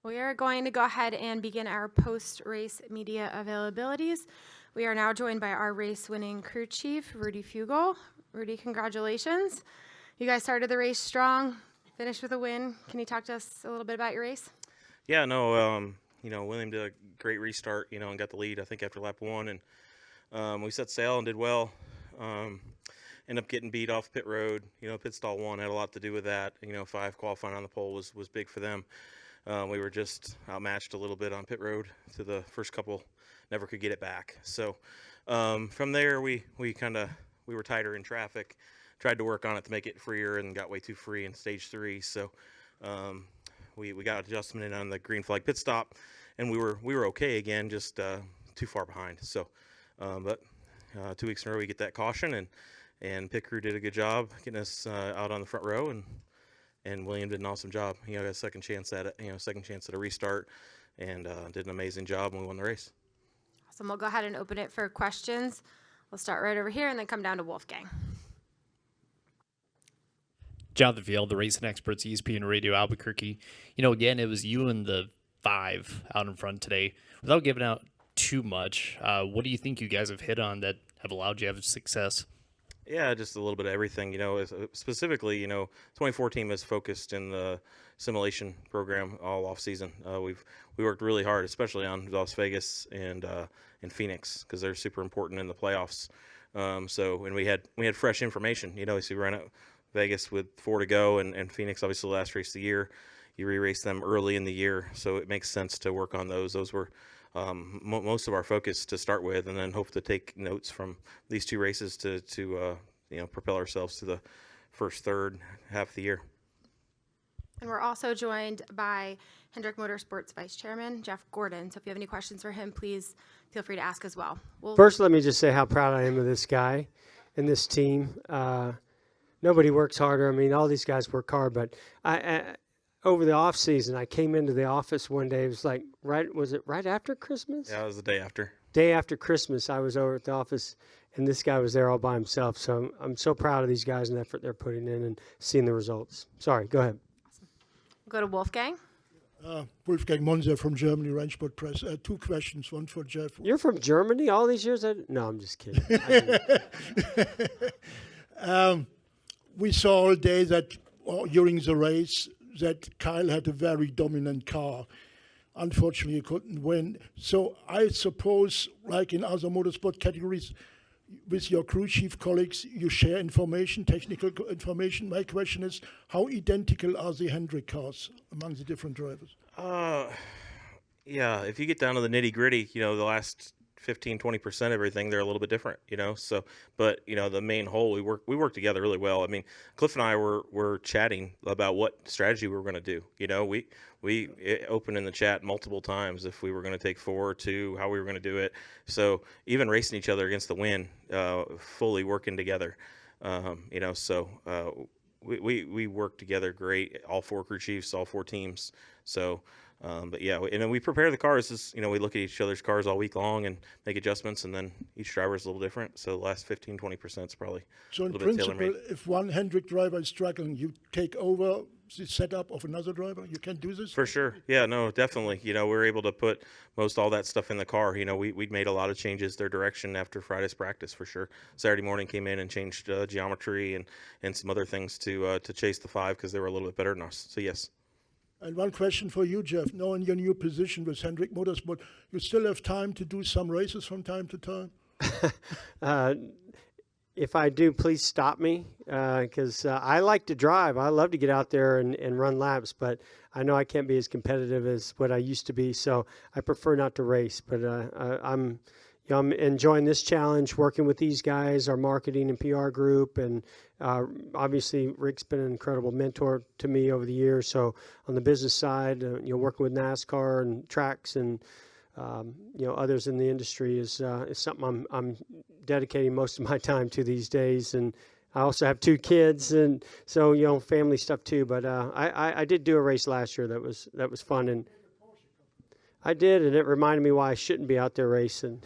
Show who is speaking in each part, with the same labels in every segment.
Speaker 1: We are going to go ahead and begin our post-race media availabilities. We are now joined by our race-winning crew chief, Rudy Fugle. Rudy, congratulations. You guys started the race strong, finished with a win. Can you talk to us a little bit about your race?
Speaker 2: Yeah, no, William did a great restart, and got the lead, I think, after lap 1. And we set sail and did well. Ended up getting beat off pit road. Pit stall 1 had a lot to do with that. 5 qualifying on the pole was big for them. We were just outmatched a little bit on pit road to the first couple, never could get it back. So from there, we were tighter in traffic, tried to work on it to make it freer and got way too free in stage 3. So we got adjustment in on the green flag pit stop, and we were okay again, just too far behind. So but 2 weeks in a row we get that caution, and pit crew did a good job getting us out on the front row, and William did an awesome job. Got a second chance at it, second chance at a restart, and did an amazing job, and we won the race.
Speaker 1: Awesome. We'll go ahead and open it for questions. We'll start right over here and then come down to Wolfgang.
Speaker 3: Jonathan Field, the racing experts, ESPN Radio Albuquerque. Again, it was you and the 5 out in front today. Without giving out too much, what do you think you guys have hit on that have allowed you to have success?
Speaker 2: Yeah, just a little bit of everything. Specifically, 2014 was focused in the simulation program all off season. We worked really hard, especially on Las Vegas and Phoenix, because they're super important in the playoffs. And we had fresh information. So we ran out Vegas with 4 to go, and Phoenix obviously the last race of the year. You re-race them early in the year, so it makes sense to work on those. Those were most of our focus to start with, and then hope to take notes from these 2 races to propel ourselves to the first third half of the year.
Speaker 1: And we're also joined by Hendrick Motorsports Vice Chairman Jeff Gordon. So if you have any questions for him, please feel free to ask as well.
Speaker 4: First, let me just say how proud I am of this guy and this team. Nobody works harder. I mean, all these guys work hard, but over the off season, I came into the office one day. It was like was it right after Christmas?
Speaker 2: Yeah, it was the day after.
Speaker 4: Day after Christmas, I was over at the office, and this guy was there all by himself. So I'm so proud of these guys and the effort they're putting in and seeing the results. Sorry, go ahead.
Speaker 1: Awesome. We'll go to Wolfgang.
Speaker 5: Wolfgang Monzer from Germany, Rennsport Press. 2 questions, one for Jeff.
Speaker 4: You're from Germany all these years? No, I'm just kidding.
Speaker 5: We saw all day that during the race that Kyle had a very dominant car. Unfortunately, he couldn't win. So I suppose, like in other motorsport categories, with your crew chief colleagues, you share information, technical information. My question is, how identical are the Hendrick cars among the different drivers?
Speaker 2: Yeah, if you get down to the nitty-gritty, the last 15-20% of everything, they're a little bit different, so but the main whole, we work together really well. I mean, Cliff and I were chatting about what strategy we were going to do. We opened in the chat multiple times if we were going to take 4 or 2, how we were going to do it. So even racing each other against the wind, fully working together, so we work together great, all 4 crew chiefs, all 4 teams. So but yeah, and then we prepare the cars. We look at each other's cars all week long and make adjustments, and then each driver is a little different. So the last 15-20% is probably
Speaker 5: so
Speaker 2: a
Speaker 5: in
Speaker 2: little bit
Speaker 5: principle,
Speaker 2: tailor-made.
Speaker 5: if one Hendrick driver is struggling, you take over the setup of another driver. You can do this
Speaker 2: For sure. Yeah, no, definitely. We're able to put most all that stuff in the car. We made a lot of changes their direction after Friday's practice for sure. Saturday morning came in and changed geometry and some other things to chase the 5 because they were a little bit better than us. So yes.
Speaker 5: And one question for you, Jeff. Now in your new position with Hendrick Motorsport, you still have time to do some races from time to time?
Speaker 4: If I do, please stop me because I like to drive. I love to get out there and run laps, but I know I can't be as competitive as what I used to be, so I prefer not to race. But I'm enjoying this challenge, working with these guys, our marketing and PR group, and obviously Rick's been an incredible mentor to me over the years. So on the business side, working with NASCAR and tracks and others in the industry is something I'm dedicating most of my time to these days. And I also have 2 kids, and so family stuff too. But I did do a race last year that was fun, and I did, and it reminded me why I shouldn't be out there racing.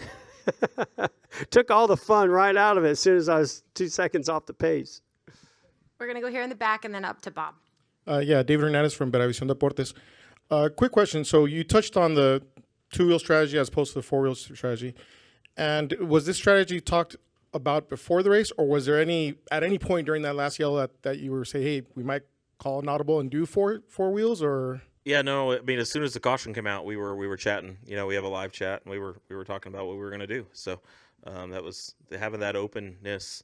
Speaker 4: Took all the fun right out of it as soon as I was 2 seconds off the pace.
Speaker 1: We're going to go here in the back and then up to Bob.
Speaker 6: David Hernandez from Veravisión Deportes. Quick question. So you touched on the two-wheel strategy as opposed to the four-wheel strategy. And was this strategy talked about before the race, or was there at any point during that last yellow that you were saying, hey, we might call an audible and do four wheels, or?
Speaker 2: Yeah, no, I mean, as soon as the caution came out, we were chatting. You know, we have a live chat, and we were talking about what we were going to do. So that was having that openness.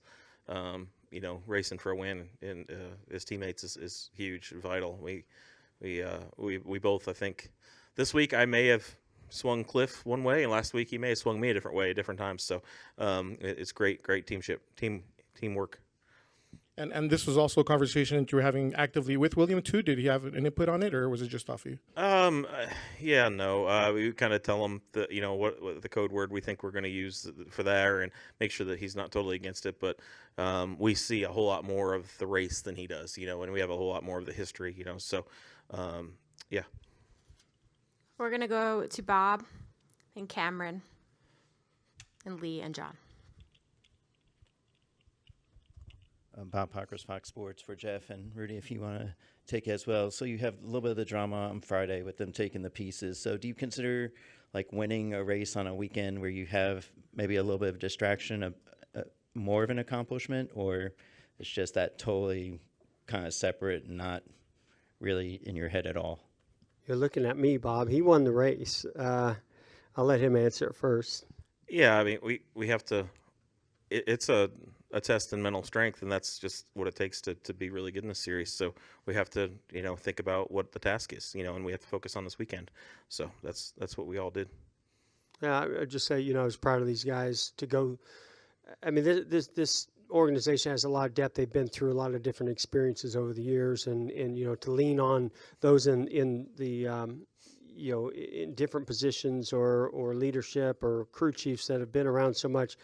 Speaker 2: You know, racing for a win and his teammates is huge, vital. We both, I think, this week I may have swung Cliff one way, and last week he may have swung me a different way at different times. So it's great teamwork.
Speaker 6: And this was also a conversation that you were having actively with William too. Did he have an input on it, or was it just off you?
Speaker 2: Yeah, no. We kind of tell him what the code word we think we're going to use for there, and make sure that he's not totally against it. But we see a whole lot more of the race than he does, and we have a whole lot more of the history, So, yeah.
Speaker 1: We're going to go to Bob and Cameron and Lee and John.
Speaker 7: Bob Parker's Fox Sports for Jeff and Rudy, if you want to take it as well. So you have a little bit of the drama on Friday with them taking the pieces. So do you consider like winning a race on a weekend where you have maybe a little bit of distraction, more of an accomplishment, or it's just that totally kind of separate and not really in your head at all?
Speaker 4: You're looking at me, Bob. He won the race. I'll let him answer it first.
Speaker 2: Yeah, I mean, we have to. It's a test in mental strength, and that's just what it takes to be really good in this series. So we have to, think about what the task is, and we have to focus on this weekend. So that's what we all did.
Speaker 4: Yeah, I'd just say, I was proud of these guys to go. I mean, this organization has a lot of depth. They've been through a lot of different experiences over the years, and to lean on those in the in different positions or leadership or crew chiefs that have been around so much,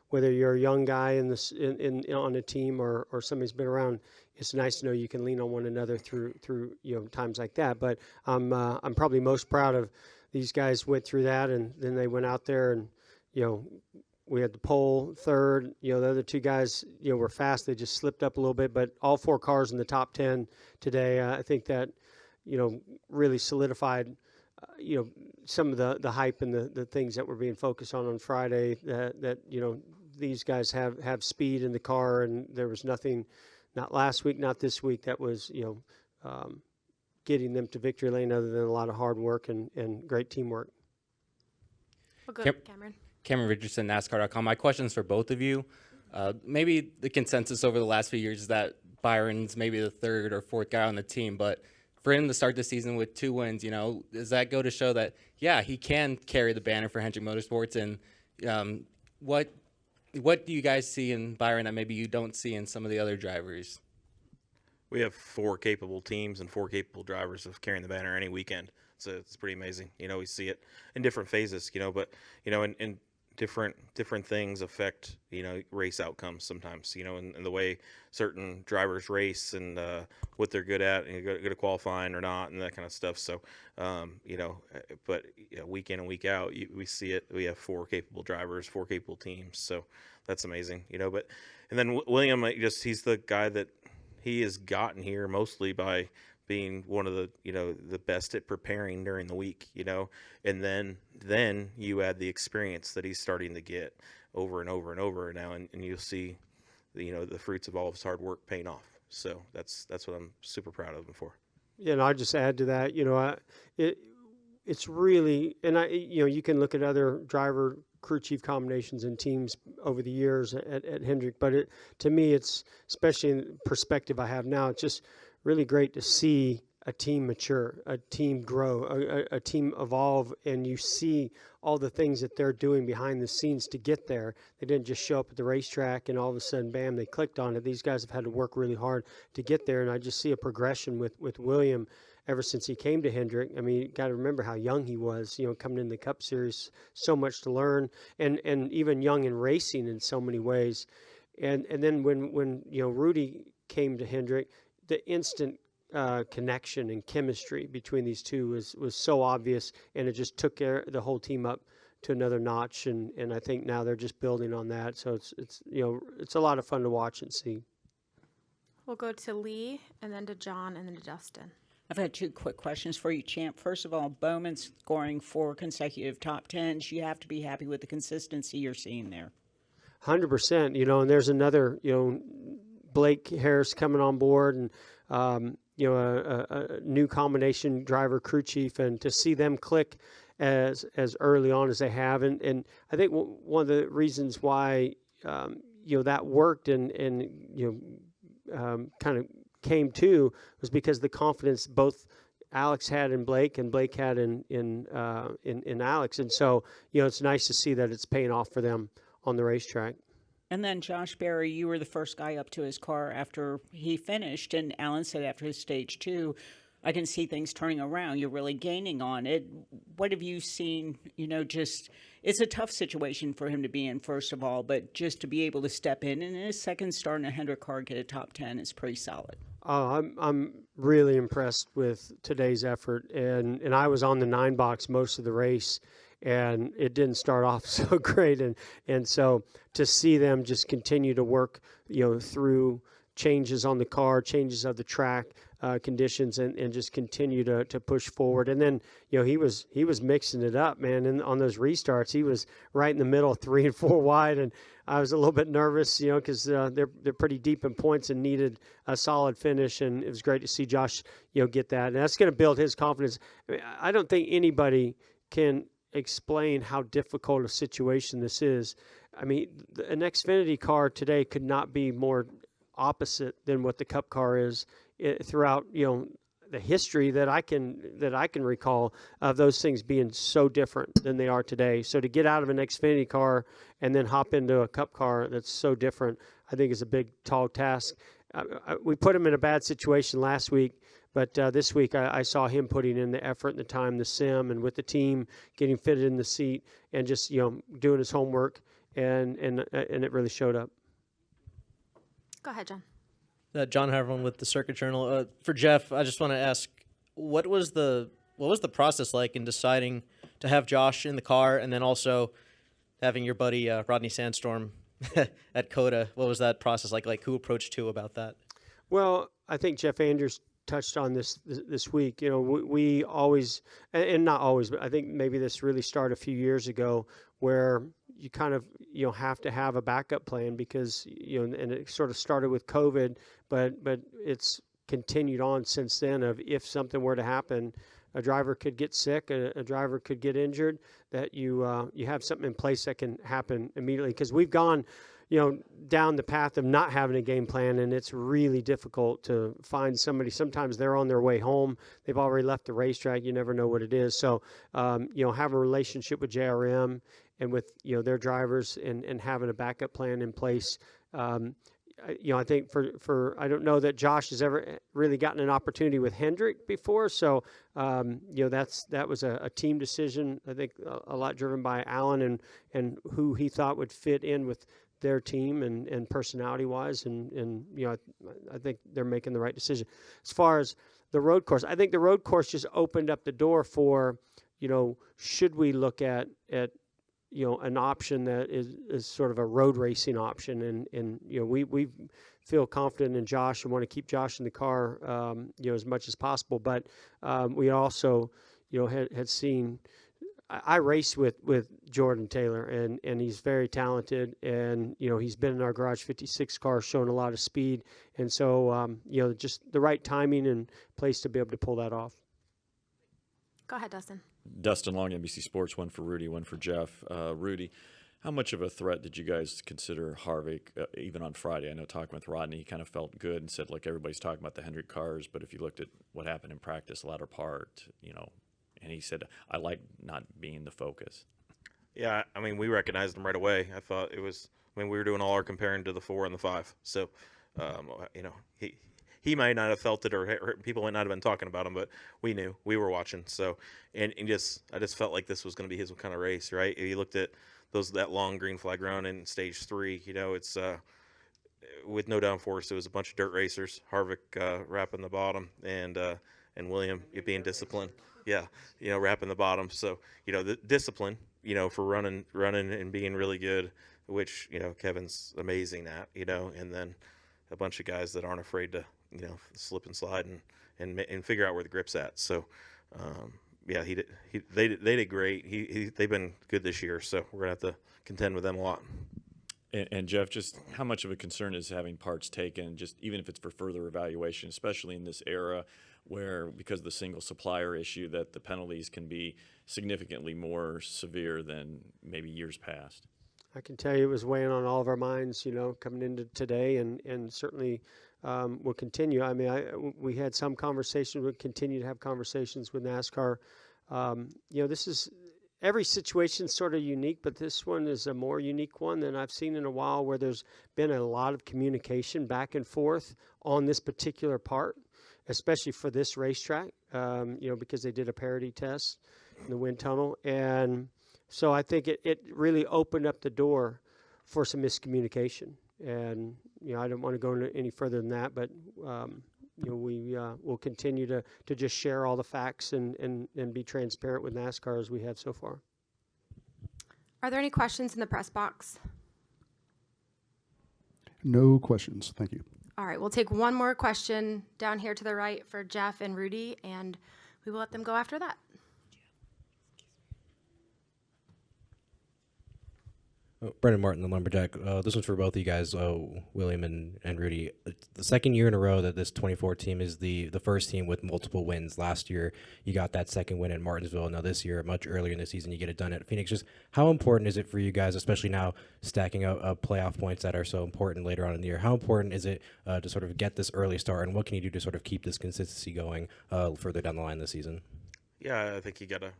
Speaker 4: whether you're a young guy on a team or somebody's been around, it's nice to know you can lean on one another through times like that. But I'm probably most proud of these guys went through that, and then they went out there and we had the pole third. The other two guys were fast. They just slipped up a little bit, but all four cars in the top 10 today. I think that really solidified, some of the hype and the things that were being focused on Friday, that these guys have speed in the car, and there was nothing, not last week, not this week, that was, getting them to victory lane other than a lot of hard work and great teamwork.
Speaker 1: We'll go to Cameron.
Speaker 8: Cameron Richardson, NASCAR.com. My question's for both of you. Maybe the consensus over the last few years is that Byron's maybe the third or fourth guy on the team, but for him to start the season with 2 wins, does that go to show that, yeah, he can carry the banner for Hendrick Motorsports? And what do you guys see in Byron that maybe you don't see in some of the other drivers?
Speaker 2: We have 4 capable teams and 4 capable drivers of carrying the banner any weekend. So it's pretty amazing. We see it in different phases, but, in different things affect, race outcomes sometimes, and the way certain drivers race and what they're good at and good at qualifying or not and that kind of stuff. So, but week in and week out, we see it. We have 4 capable drivers, 4 capable teams. So that's amazing, but, and then William, he's the guy that he has gotten here mostly by being one of the the best at preparing during the week, and then you add the experience that he's starting to get over and over and over now, and you'll see the fruits of all of his hard work paying off. So that's what I'm super proud of him for. Yeah,
Speaker 4: and I'll just add to that, it's really, and you can look at other driver crew chief combinations and teams over the years at Hendrick, but to me, it's, especially in the perspective I have now, it's just really great to see a team mature, a team grow, a team evolve, and you see all the things that they're doing behind the scenes to get there. They didn't just show up at the racetrack and all of a sudden, bam, they clicked on it. These guys have had to work really hard to get there, and I just see a progression with William ever since he came to Hendrick. I mean, you got to remember how young he was, coming in the Cup Series, so much to learn, and even young in racing in so many ways. And then when Rudy came to Hendrick, the instant connection and chemistry between these two was so obvious, and it just took the whole team up to another notch. And I think now they're just building on that. So it's a lot of fun to watch and see.
Speaker 1: We'll go to Lee, and then to John, and then to Dustin.
Speaker 9: I've had two quick questions for you, Champ. First of all, Bowman scoring 4 consecutive top 10s. You have to be happy with the consistency you're seeing there.
Speaker 4: 100%. And there's another, Blake Harris coming on board, and a new combination driver, crew chief, and to see them click as early on as they have, and I think one of the reasons why that worked and kind of came to was because the confidence both Alex had in Blake and Blake had in Alex, and so it's nice to see that it's paying off for them on the racetrack.
Speaker 9: And then Josh Berry, you were the first guy up to his car after he finished, and Alan said after his stage 2, I can see things turning around. You're really gaining on it. What have you seen? It's a tough situation for him to be in, first of all, but just to be able to step in his second start in a Hendrick car, get a top 10 is pretty solid.
Speaker 4: Oh, I'm really impressed with today's effort, and I was on the 9 box most of the race, and it didn't start off so great, and so to see them just continue to work, through changes on the car, changes of the track conditions, and just continue to push forward. And then he was mixing it up, man. And on those restarts, he was right in the middle, 3 and 4 wide, and I was a little bit nervous, because they're pretty deep in points and needed a solid finish. And it was great to see Josh, get that, and that's going to build his confidence. I don't think anybody can explain how difficult a situation this is. I mean, an Xfinity car today could not be more opposite than what the Cup car is throughout the history that I can recall of those things being so different than they are today. So to get out of an Xfinity car and then hop into a Cup car that's so different, I think is a big, tall task. We put him in a bad situation last week, but this week I saw him putting in the effort and the time, the sim, and with the team getting fitted in the seat and just doing his homework, and it really showed up.
Speaker 1: Go ahead, John.
Speaker 10: John Harvin with the Circuit Journal. For Jeff, I just want to ask, what was the process like in deciding to have Josh in the car, and then also having your buddy Rodney Sandstorm at COTA? What was that process like? Like, who approached who about that?
Speaker 4: Well, I think Jeff Andrews touched on this week. We always, and not always, but I think maybe this really started a few years ago, where you kind of have to have a backup plan because and it sort of started with COVID, but it's continued on since then. Of if something were to happen, a driver could get sick, a driver could get injured, that you have something in place that can happen immediately. Because we've gone down the path of not having a game plan, and it's really difficult to find somebody. Sometimes they're on their way home. They've already left the racetrack. You never know what it is. So, have a relationship with JRM and with, their drivers and having a backup plan in place. I think for I don't know that Josh has ever really gotten an opportunity with Hendrick before. So, that was a team decision. I think a lot driven by Alan and who he thought would fit in with their team and personality wise. And I think they're making the right decision. As far as the road course, I think the road course just opened up the door for, should we look at an option that is sort of a road racing option, and we feel confident in Josh and want to keep Josh in the car as much as possible. But we also had seen. I raced with Jordan Taylor, and he's very talented, and he's been in our Garage 56 car, showing a lot of speed, and so just the right timing and place to be able to pull that off.
Speaker 1: Go ahead, Dustin.
Speaker 11: Dustin Long, NBC Sports, one for Rudy, one for Jeff. Rudy, how much of a threat did you guys consider Harvick, even on Friday? I know talking with Rodney, he kind of felt good and said, look, everybody's talking about the Hendrick cars, but if you looked at what happened in practice, latter part, and he said, I like not being the focus.
Speaker 2: Yeah, I mean, we recognized him right away. I thought it was, we were doing all our comparing to the 4 and the 5. So, he might not have felt it, or people might not have been talking about him, but we knew. We were watching. So, I just felt like this was going to be his kind of race, right? If you looked at that long green flag run in stage 3, it's with no downforce. It was a bunch of dirt racers. Harvick wrapping the bottom, and William being disciplined. Yeah, wrapping the bottom. So, the discipline, for running and being really good, which, Kevin's amazing at, and then a bunch of guys that aren't afraid to, slip and slide and figure out where the grip's at. So, yeah, they did great. They've been good this year, so we're gonna have to contend with them a lot.
Speaker 11: And Jeff, just how much of a concern is having parts taken, just even if it's for further evaluation, especially in this era where, because of the single supplier issue, that the penalties can be significantly more severe than maybe years past?
Speaker 4: I can tell you it was weighing on all of our minds, coming into today, and certainly will continue. I mean, we had some conversations. We'll continue to have conversations with NASCAR. This is every situation is sort of unique, but this one is a more unique one than I've seen in a while, where there's been a lot of communication back and forth on this particular part, especially for this racetrack, because they did a parity test in the wind tunnel. And so I think it really opened up the door for some miscommunication. And, I don't want to go into any further than that, but, we will continue to just share all the facts and be transparent with NASCAR as we have so far.
Speaker 1: Are there any questions in the press box?
Speaker 12: No questions. Thank you.
Speaker 1: All right, we'll take one more question down here to the right for Jeff and Rudy, and we will let them go after that.
Speaker 13: Brendan Martin, the Lumberjack. This one's for both of you guys, William and Rudy. The second year in a row that this 24 team is the first team with multiple wins. Last year, you got that second win in Martinsville. Now this year, much earlier in the season, you get it done at Phoenix. Just how important is it for you guys, especially now stacking up playoff points that are so important later on in the year? How important is it to sort of get this early start, and what can you do to sort of keep this consistency going further down the line this season?
Speaker 2: Yeah, I think you gotta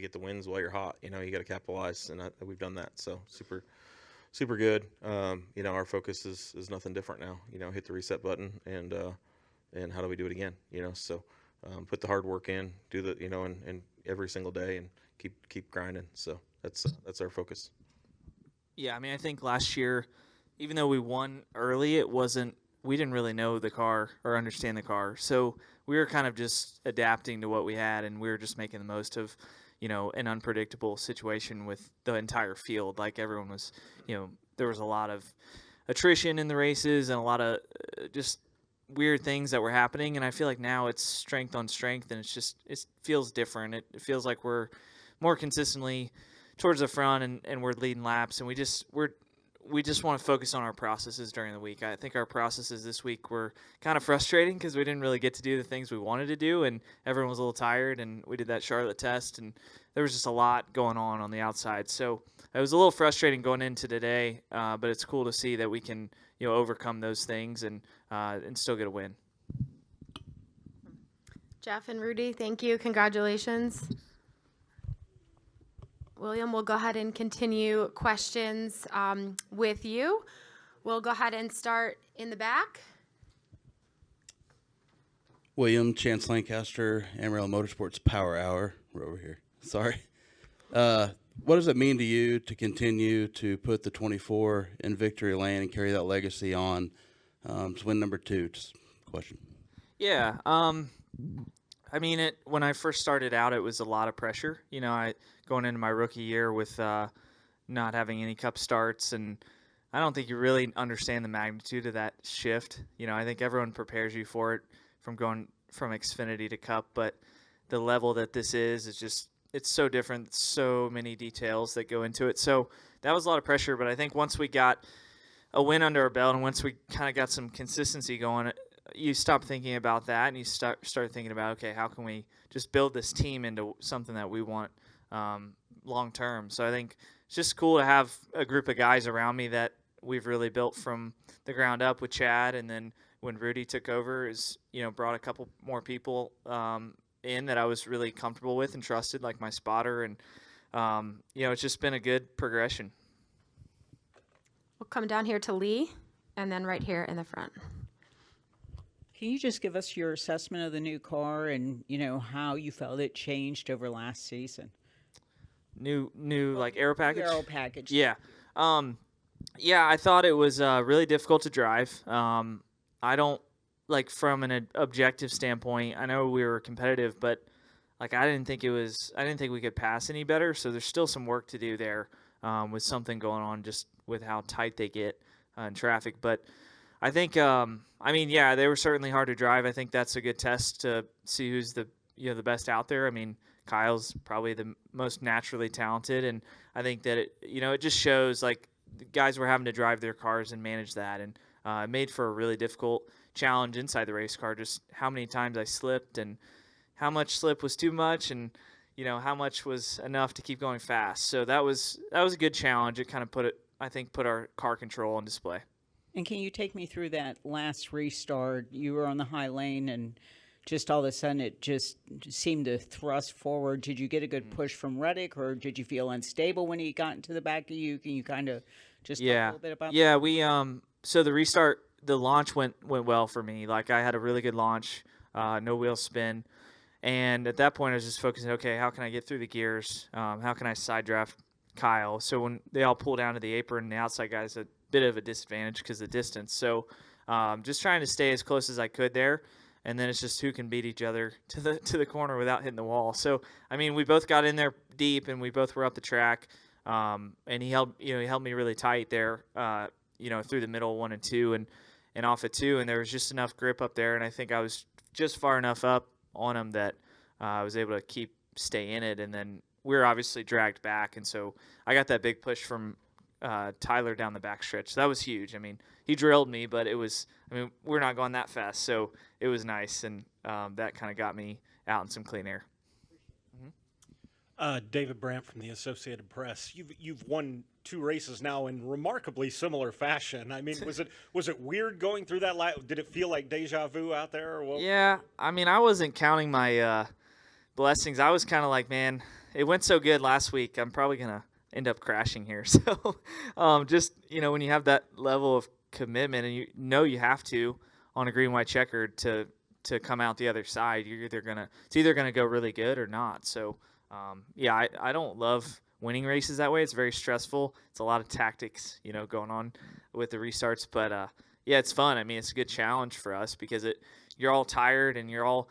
Speaker 2: get the wins while you're hot. You gotta capitalize, and we've done that. So super good. Our focus is nothing different now. Hit the reset button, and how do we do it again? So put the hard work in, do the and every single day, and keep grinding. So that's our focus.
Speaker 14: Yeah, I mean, I think last year, even though we won early, we didn't really know the car or understand the car. So we were kind of just adapting to what we had, and we were just making the most of, an unpredictable situation with the entire field. Like everyone was, there was a lot of attrition in the races and a lot of just weird things that were happening. And I feel like now it's strength on strength, and it feels different. It feels like we're more consistently towards the front, and we're leading laps, and we just want to focus on our processes during the week. I think our processes this week were kind of frustrating because we didn't really get to do the things we wanted to do, and everyone was a little tired, and we did that Charlotte test, and there was just a lot going on the outside. So it was a little frustrating going into today, but it's cool to see that we can overcome those things and still get a win.
Speaker 1: Jeff and Rudy, thank you. Congratulations. William, we'll go ahead and continue questions with you. We'll go ahead and start in the back.
Speaker 15: William, Chance Lancaster, Amarillo Motorsports Power Hour. We're over here. Sorry. What does it mean to you to continue to put the 24 in victory lane and carry that legacy on? It's win number 2. Just question.
Speaker 14: Yeah. I mean, when I first started out, it was a lot of pressure. Going into my rookie year with not having any cup starts, and I don't think you really understand the magnitude of that shift. I think everyone prepares you for it from going from Xfinity to Cup, but the level that this is just, it's so different, so many details that go into it. So that was a lot of pressure, but I think once we got a win under our belt and once we kind of got some consistency going, you stop thinking about that and you start thinking about, okay, how can we just build this team into something that we want long term. So I think it's just cool to have a group of guys around me that we've really built from the ground up with Chad, and then when Rudy took over, brought a couple more people in that I was really comfortable with and trusted, like my spotter, and it's just been a good progression.
Speaker 1: We'll come down here to Lee, and then right here in the front.
Speaker 9: Can you just give us your assessment of the new car and, how you felt it changed over last season?
Speaker 14: New like aero package?
Speaker 9: Aero package.
Speaker 14: Yeah. I thought it was really difficult to drive. I don't, from an objective standpoint, I know we were competitive, but I didn't think we could pass any better. So there's still some work to do there with something going on just with how tight they get in traffic. But I think, I mean, yeah, they were certainly hard to drive. I think that's a good test to see who's the the best out there. I mean, Kyle's probably the most naturally talented, and I think that it just shows like the guys were having to drive their cars and manage that, and it made for a really difficult challenge inside the race car. Just how many times I slipped, and how much slip was too much, and how much was enough to keep going fast. So that was a good challenge. It kind of put our car control on display.
Speaker 9: And can you take me through that last restart? You were on the high lane, and just all of a sudden it just seemed to thrust forward. Did you get a good push from Reddick, or did you feel unstable when he got into the back of you? Can you kind of just talk a little bit about that?
Speaker 14: We so the restart, the launch went well for me. Like I had a really good launch, no wheel spin. And at that point, I was just focusing, okay, how can I get through the gears? How can I side draft Kyle? So when they all pull down to the apron, the outside guy's a bit of a disadvantage because of the distance. So just trying to stay as close as I could there. And then it's just who can beat each other to the corner without hitting the wall. So, I mean, we both got in there deep, and we both were up the track. And he held me really tight there, through the middle 1 and 2 and off at 2. And there was just enough grip up there. And I think I was just far enough up on him that I was able to stay in it, and then we were obviously dragged back, and so I got that big push from Tyler down the backstretch. So that was huge. I mean, he drilled me, but we're not going that fast, so it was nice, and that kind of got me out in some clean air.
Speaker 16: David Brandt from the Associated Press. You've won 2 races now in remarkably similar fashion. I mean, was it weird going through that? Did it feel like deja vu out there? Or what?
Speaker 14: Yeah, I mean, I wasn't counting my blessings. I was kind of like, man, it went so good last week. I'm probably gonna end up crashing here. So, just when you have that level of commitment, and you have to on a green white checkered to come out the other side, it's either gonna go really good or not. So. I don't love winning races that way. It's very stressful. It's a lot of tactics, going on with the restarts. But, it's fun. I mean, it's a good challenge for us because you're all tired and you're all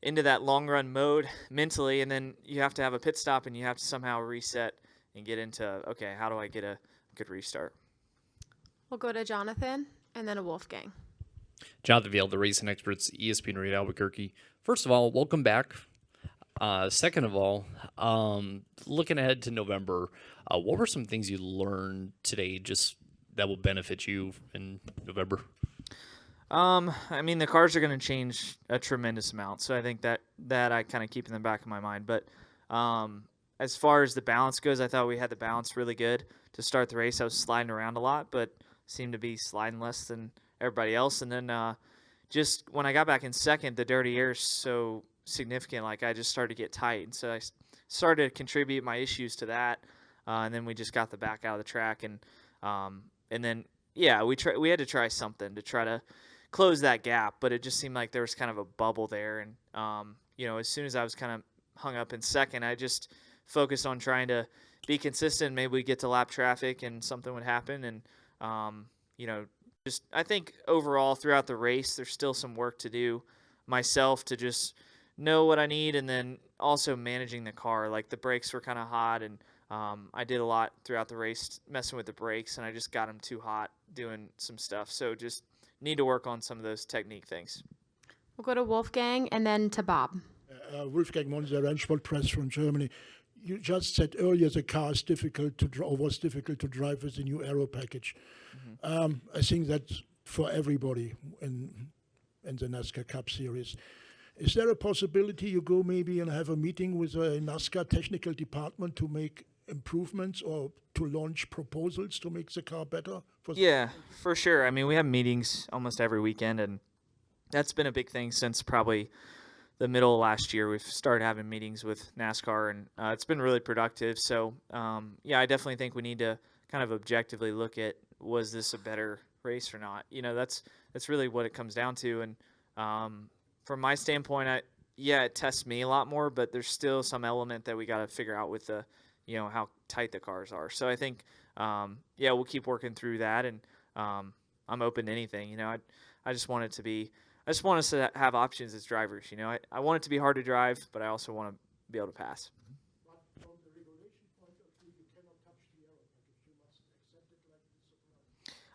Speaker 14: into that long run mode mentally. And then you have to have a pit stop and you have to somehow reset and get into, okay, how do I get a good restart?
Speaker 1: We'll go to Jonathan and then a Wolfgang.
Speaker 3: Jonathan Veal, the racing experts, ESPN Radio Albuquerque. First of all, welcome back. Second of all, looking ahead to November, what were some things you learned today just that will benefit you in November?
Speaker 14: I mean, the cars are going to change a tremendous amount, so I think that I kind of keep in the back of my mind. But as far as the balance goes, I thought we had the balance really good to start the race. I was sliding around a lot, but seemed to be sliding less than everybody else. And then just when I got back in second, the dirty air is so significant. Like I just started to get tight, and so I started to contribute my issues to that. And then we just got the back out of the track, and then we had to try something to try to close that gap, but it just seemed like there was kind of a bubble there. And as soon as I was kind of hung up in second, I just focused on trying to be consistent. Maybe we get to lap traffic and something would happen. And just I think overall throughout the race, there's still some work to do myself to just know what I need, and then also managing the car. Like the brakes were kind of hot, and I did a lot throughout the race messing with the brakes, and I just got them too hot doing some stuff. So just need to work on some of those technique things.
Speaker 1: We'll go to Wolfgang and then to Bob.
Speaker 5: Wolfgang Monser, Rennsport Press from Germany. You just said earlier the car is difficult to was difficult to drive with the new aero package. I think that's for everybody in the NASCAR Cup Series. Is there a possibility you go maybe and have a meeting with a NASCAR technical department to make improvements or to launch proposals to make the car better?
Speaker 14: For sure. I mean, we have meetings almost every weekend, and that's been a big thing since probably the middle of last year. We've started having meetings with NASCAR, and it's been really productive. So, I definitely think we need to kind of objectively look at, was this a better race or not? That's really what it comes down to. And from my standpoint, it tests me a lot more, but there's still some element that we got to figure out with the, how tight the cars are. So I think, we'll keep working through that, and I'm open to anything. I just want us to have options as drivers. I want it to be hard to drive, but I also want to be able to pass.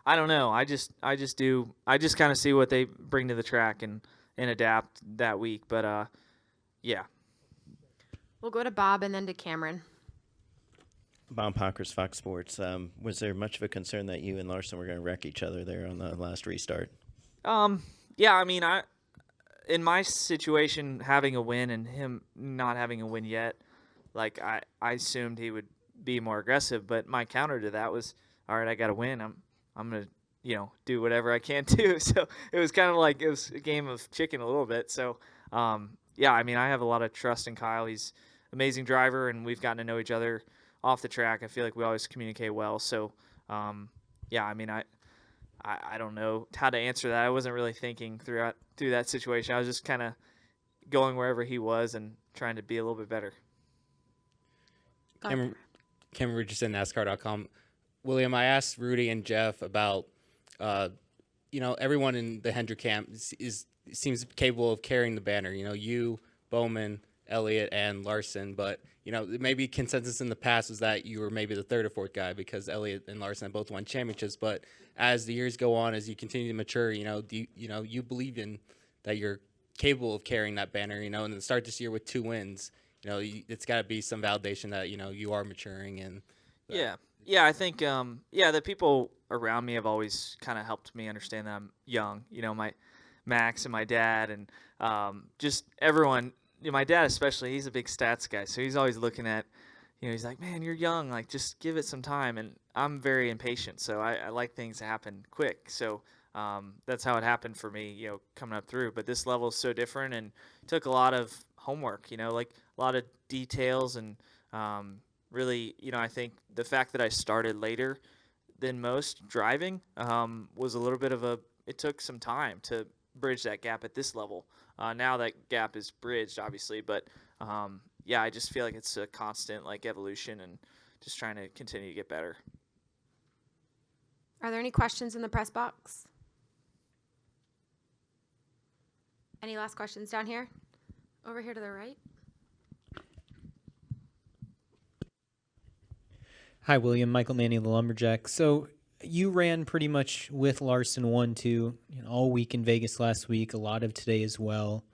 Speaker 14: I don't know. I just kind of see what they bring to the track and adapt that week. But yeah.
Speaker 1: We'll go to Bob and then to Cameron.
Speaker 7: Bob Pockers, Fox Sports. Was there much of a concern that you and Larson were going to wreck each other there on the last restart?
Speaker 14: Yeah, I mean, in my situation, having a win and him not having a win yet, like I assumed he would be more aggressive. But my counter to that was, all right, I got to win. I'm gonna do whatever I can do. So it was kind of like it was a game of chicken a little bit. So yeah, I mean, I have a lot of trust in Kyle. He's an amazing driver, and we've gotten to know each other off the track. I feel like we always communicate well. So yeah, I mean, I don't know how to answer that. I wasn't really thinking through that situation. I was just kind of going wherever he was and trying to be a little bit better.
Speaker 8: Cameron Richardson, NASCAR.com. William, I asked Rudy and Jeff about, everyone in the Hendrick camp seems capable of carrying the banner. You, Bowman, Elliott, and Larson. But, maybe consensus in the past was that you were maybe the third or fourth guy because Elliott and Larson both won championships. But as the years go on, as you continue to mature, you believe in that you're capable of carrying that banner, and to start this year with 2 wins, it's got to be some validation that, you are maturing. And
Speaker 14: Yeah, I think the people around me have always kind of helped me understand that I'm young. My Max and my dad and just everyone. My dad especially, he's a big stats guy, so he's always looking at, he's like, man, you're young, like just give it some time. And I'm very impatient, so I like things to happen quick. So that's how it happened for me, coming up through. But this level is so different and took a lot of homework, like a lot of details and really, I think the fact that I started later than most driving was a little bit of it took some time to bridge that gap at this level. Now that gap is bridged, obviously, but yeah, I just feel like it's a constant evolution and just trying to continue to get better.
Speaker 1: Are there any questions in the press box? Any last questions down here? Over here to the right.
Speaker 17: Hi, William. Michael Manning of the Lumberjack. So you ran pretty much with Larson 1-2 all week in Vegas last week, a lot of today as well.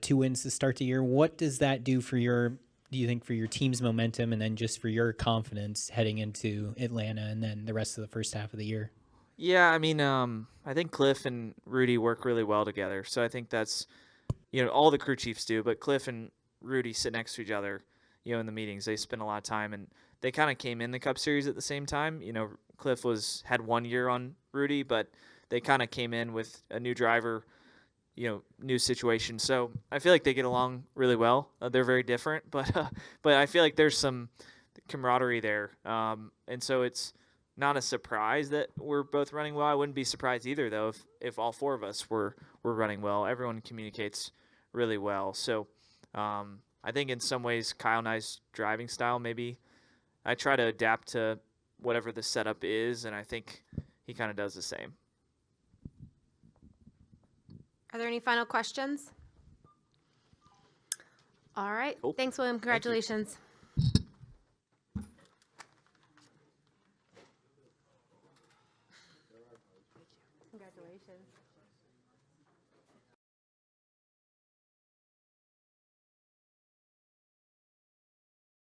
Speaker 17: 2 wins to start the year. What does that do for do you think, for your team's momentum and then just for your confidence heading into Atlanta and then the rest of the first half of the year?
Speaker 14: Yeah, I mean, I think Cliff and Rudy work really well together. So I think that's, all the crew chiefs do, but Cliff and Rudy sit next to each other, in the meetings. They spend a lot of time, and they kind of came in the Cup Series at the same time. Cliff had 1 year on Rudy, but they kind of came in with a new driver, new situation. So I feel like they get along really well. They're very different, but I feel like there's some camaraderie there. And so it's not a surprise that we're both running well. I wouldn't be surprised either, though, if all 4 of us were running well. Everyone communicates really well. So I think in some ways Kyle and I's driving style, maybe I try to adapt to whatever the setup is, and I think he kind of does the same.
Speaker 1: Are there any final questions? All right.
Speaker 14: Cool.
Speaker 1: Thanks, William. Congratulations. Congratulations.